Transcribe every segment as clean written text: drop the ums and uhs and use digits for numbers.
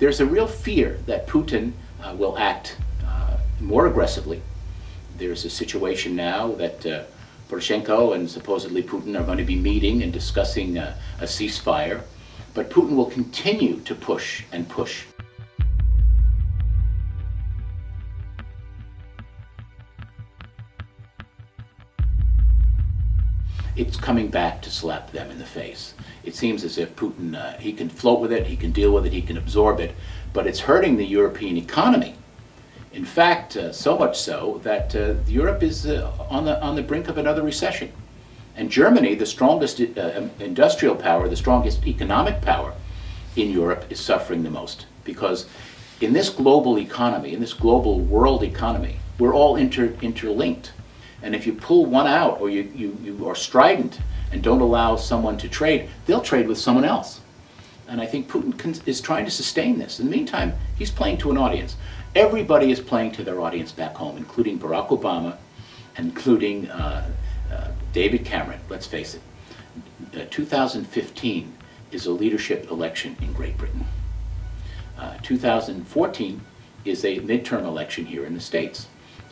There's a real fear that Putin will act more aggressively. There's a situation now that Poroshenko and supposedly Putin are going to be meeting and discussing a ceasefire, but Putin will continue to push and push. It's coming back to slap them in the face. It seems as if Putin, he can float with it, he can deal with it, he can absorb it, but it's hurting the European economy. In fact, so much so that Europe is on the brink of another recession. And Germany, the strongest industrial power, the strongest economic power in Europe, is suffering the most. Because in this global economy, in this global world economy, we're all interlinked. And if you pull one out, or you are strident and don't allow someone to trade, they'll trade with someone else. And I think Putin is trying to sustain this. In the meantime, he's playing to an audience. Everybody is playing to their audience back home, including Barack Obama, including David Cameron. Let's face it, 2015 is a leadership election in Great Britain. 2014 is a midterm election here in the States.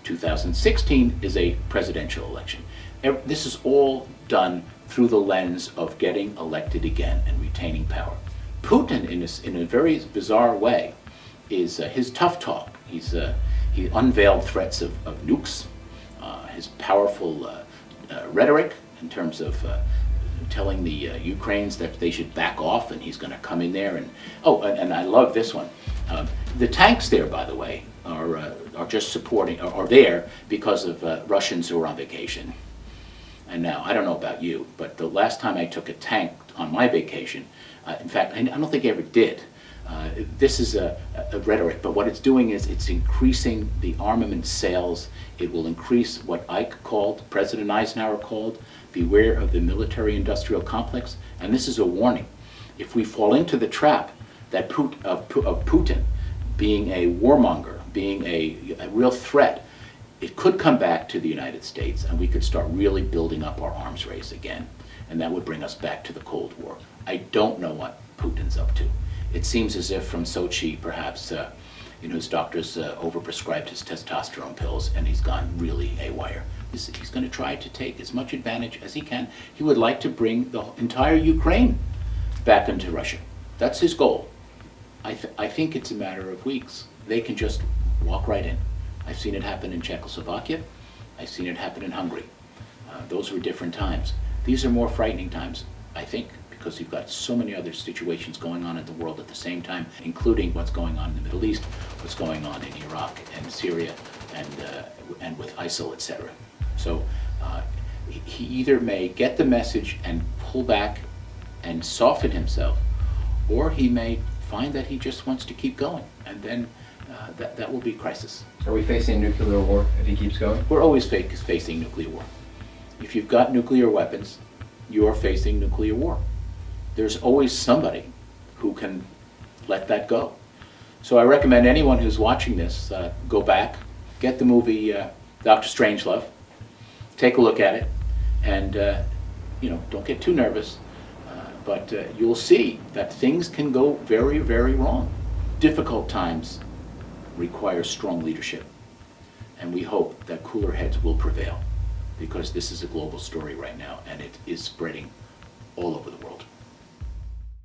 2016 is a presidential election. This is all done through the lens of getting elected again and retaining power. Putin, in a very bizarre way, is his tough talk. He unveiled threats of nukes, his powerful rhetoric in terms of telling the Ukrainians that they should back off, and he's going to come in there and and I love this one. The tanks there, by the way, are just supporting, are there because of Russians who are on vacation. And now, I don't know about you, but the last time I took a tank on my vacation, in fact, I don't think I ever did. This is a rhetoric, but what it's doing is it's increasing the armament sales. It will increase what President Eisenhower called, beware of the military-industrial complex. And this is a warning. If we fall into the trap that of Putin being a warmonger, being a real threat, it could come back to the United States, and we could start really building up our arms race again. And that would bring us back to the Cold War. I don't know what Putin's up to. It seems as if from Sochi, perhaps, his doctors overprescribed his testosterone pills, and he's gone really haywire. He's going to try to take as much advantage as he can. He would like to bring the entire Ukraine back into Russia. That's his goal. I think it's a matter of weeks. They can just walk right in. I've seen it happen in Czechoslovakia. I've seen it happen in Hungary. Those were different times. These are more frightening times, I think, because you've got so many other situations going on in the world at the same time, including what's going on in the Middle East, what's going on in Iraq and Syria, and with ISIL, etc. So he either may get the message and pull back and soften himself, or he may find that he just wants to keep going, and then that will be crisis. Are we facing nuclear war if he keeps going? We're always facing nuclear war. If you've got nuclear weapons, you're facing nuclear war. There's always somebody who can let that go. So I recommend anyone who's watching this go back, get the movie Dr. Strangelove, take a look at it, and don't get too nervous. But you'll see that things can go very, very wrong. Difficult times require strong leadership. And we hope that cooler heads will prevail, because this is a global story right now, and it is spreading all over the world.